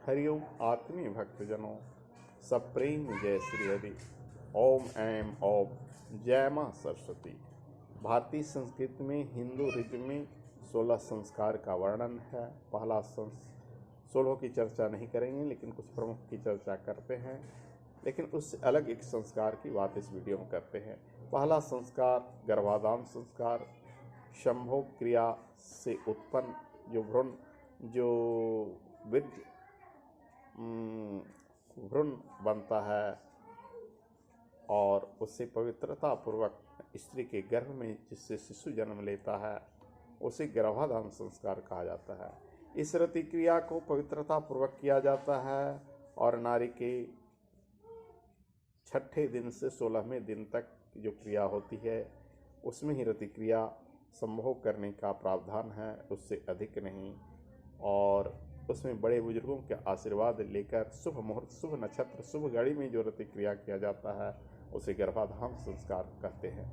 हरिओम आत्मीय भक्तजनों, सप्रेम जय श्री हरि। ओम ऐम ओम जय माँ सरस्वती। भारतीय संस्कृति में हिंदू रिज में 16 संस्कार का वर्णन है। पहला 16 की चर्चा नहीं करेंगे, लेकिन कुछ प्रमुख की चर्चा करते हैं। लेकिन उससे अलग एक संस्कार की बात इस वीडियो में करते हैं। पहला संस्कार गर्भाधान संस्कार। संभोग क्रिया से उत्पन्न जो भ्रूण बनता है और उससे पवित्रता पूर्वक स्त्री के गर्भ में जिससे शिशु जन्म लेता है, उसे गर्भाधान संस्कार कहा जाता है। इस रति क्रिया को पवित्रता पूर्वक किया जाता है और नारी के 6ठे दिन से 16वें दिन तक जो क्रिया होती है उसमें ही रति क्रिया संभोग करने का प्रावधान है, उससे अधिक नहीं। और उसमें बड़े बुजुर्गों के आशीर्वाद लेकर शुभ मुहूर्त, शुभ नक्षत्र, शुभ घड़ी में जो रति क्रिया किया जाता है उसे गर्भाधान संस्कार कहते हैं।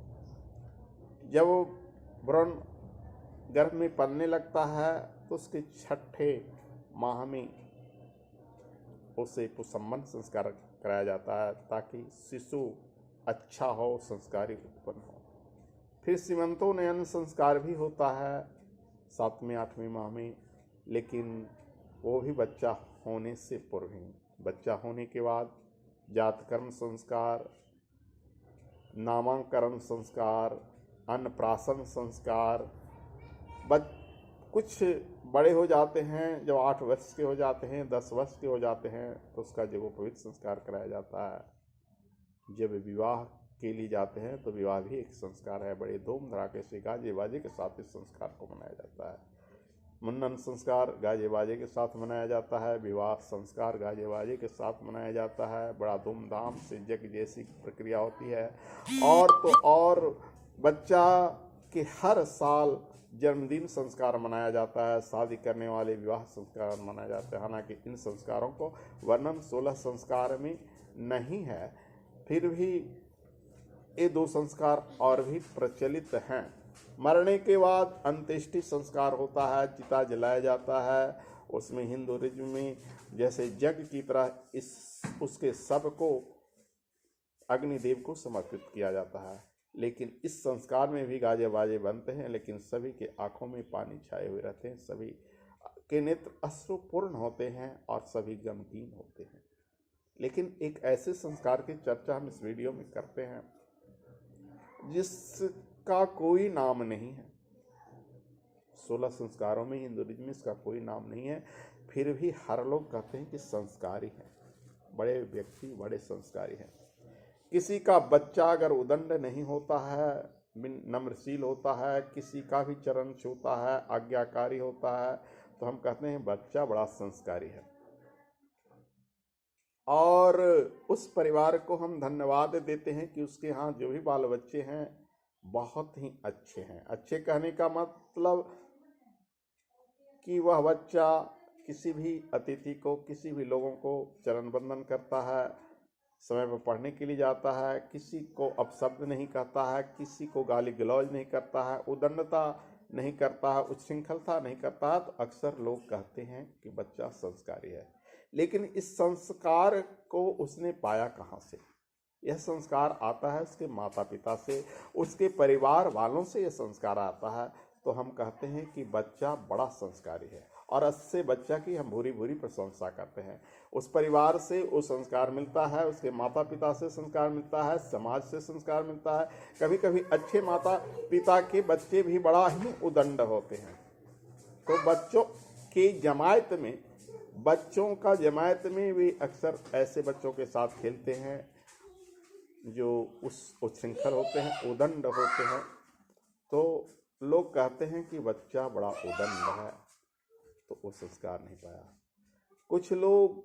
जब वो भ्रूण गर्भ में पलने लगता है तो उसके 6ठे माह में उसे पुष्पमन संस्कार कराया जाता है ताकि शिशु अच्छा हो, संस्कारी उत्पन्न हो। फिर सीमंतोन्नयन संस्कार भी होता है 7वें 8वें माह में, लेकिन वो भी बच्चा होने से पूर्व ही। बच्चा होने के बाद जातकर्म संस्कार, नामांकरण संस्कार, अन्नप्राशन संस्कार। कुछ बड़े हो जाते हैं, जब 8 वर्ष के हो जाते हैं, 10 वर्ष के हो जाते हैं तो उसका जगोपवीत संस्कार कराया जाता है। जब विवाह के लिए जाते हैं तो विवाह भी एक संस्कार है। बड़े धूम धड़ाके से गाजे बाजे के साथ इस संस्कार को मनाया जाता है। मुंडन संस्कार गाजे बाजे के साथ मनाया जाता है। विवाह संस्कार गाजे बाजे के साथ मनाया जाता है। बड़ा धूमधाम से यज्ञ जैसी प्रक्रिया होती है। और तो और बच्चा के हर साल जन्मदिन संस्कार मनाया जाता है। शादी करने वाले विवाह संस्कार मनाया जाता है। हालांकि इन संस्कारों को वर्णन 16 संस्कार में नहीं है, फिर भी ये 2 संस्कार और भी प्रचलित हैं। मरने के बाद अंत्येष्टि संस्कार होता है, चिता जलाया जाता है। उसमें हिंदू रिज में जैसे यज्ञ की तरह उसके शव को अग्निदेव को समर्पित किया जाता है। लेकिन इस संस्कार में भी गाजे बाजे बनते हैं, लेकिन सभी के आंखों में पानी छाए हुए रहते हैं, सभी के नेत्र अश्रुपूर्ण होते हैं और सभी गमगीन होते हैं। लेकिन एक ऐसे संस्कार की चर्चा हम इस वीडियो में करते हैं जिसका कोई नाम नहीं है। 16 संस्कारों में हिंदुइज्म में इसका कोई नाम नहीं है, फिर भी हर लोग कहते हैं कि संस्कारी है, बड़े व्यक्ति बड़े संस्कारी हैं। किसी का बच्चा अगर उदंड नहीं होता है, नम्रशील होता है, किसी का भी चरण छूता है, आज्ञाकारी होता है, तो हम कहते हैं बच्चा बड़ा संस्कारी है। और उस परिवार को हम धन्यवाद देते हैं कि उसके यहाँ जो भी बाल बच्चे हैं बहुत ही अच्छे हैं। अच्छे कहने का मतलब कि वह बच्चा किसी भी अतिथि को, किसी भी लोगों को चरण वंदन करता है, समय पर पढ़ने के लिए जाता है, किसी को अपशब्द नहीं कहता है, किसी को गाली गलौज नहीं करता है, उदंडता नहीं करता है, उच्छृंखलता नहीं करता है, तो अक्सर लोग कहते हैं कि बच्चा संस्कारी है। लेकिन इस संस्कार को उसने पाया कहाँ से? यह संस्कार आता है उसके माता पिता से, उसके परिवार वालों से यह संस्कार आता है। तो हम कहते हैं कि बच्चा बड़ा संस्कारी है और इससे बच्चा की हम भूरी भूरी प्रशंसा करते हैं। उस परिवार से वो संस्कार मिलता है, उसके माता पिता से संस्कार मिलता है, समाज से संस्कार मिलता है। कभी कभी अच्छे माता पिता के बच्चे भी बड़ा ही उदंड होते हैं। तो बच्चों का जमायत में भी अक्सर ऐसे बच्चों के साथ खेलते हैं जो उच्छृंखल होते हैं, उदंड होते हैं। तो लोग कहते हैं कि बच्चा बड़ा उदंड है, तो वो संस्कार नहीं पाया। कुछ लोग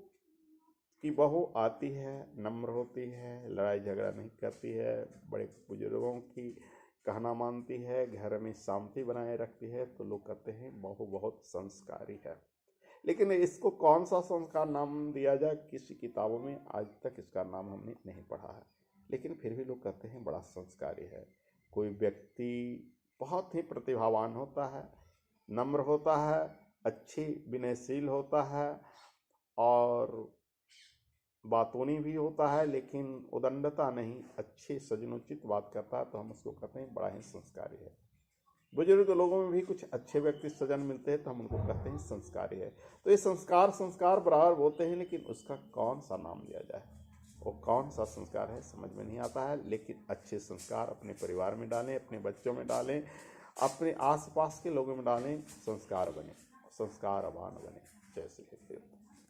की बहू आती है, नम्र होती है, लड़ाई झगड़ा नहीं करती है, बड़े बुजुर्गों की कहना मानती है, घर में शांति बनाए रखती है, तो लोग कहते हैं बहू बहुत संस्कारी है। लेकिन इसको कौन सा संस्कार नाम दिया जाए, किसी किताबों में आज तक इसका नाम हमने नहीं पढ़ा है। लेकिन फिर भी लोग कहते हैं बड़ा संस्कारी है। कोई व्यक्ति बहुत ही प्रतिभावान होता है, नम्र होता है, अच्छी विनयशील होता है और बातूनी भी होता है, लेकिन उदंडता नहीं, अच्छे सजनोचित बात करता है तो हम उसको कहते हैं बड़ा ही संस्कारी है। बुजुर्ग लोगों में भी कुछ अच्छे व्यक्ति सजन मिलते हैं तो हम उनको कहते हैं संस्कारी है। तो ये संस्कार संस्कार बराबर बोलते हैं, लेकिन उसका कौन सा नाम लिया जाए, वो कौन सा संस्कार है समझ में नहीं आता है। लेकिन अच्छे संस्कार अपने परिवार में डालें, अपने बच्चों में डालें, अपने आसपास के लोगों में डालें, संस्कार बने, संस्कारवान बने। जय श्री कृष्ण।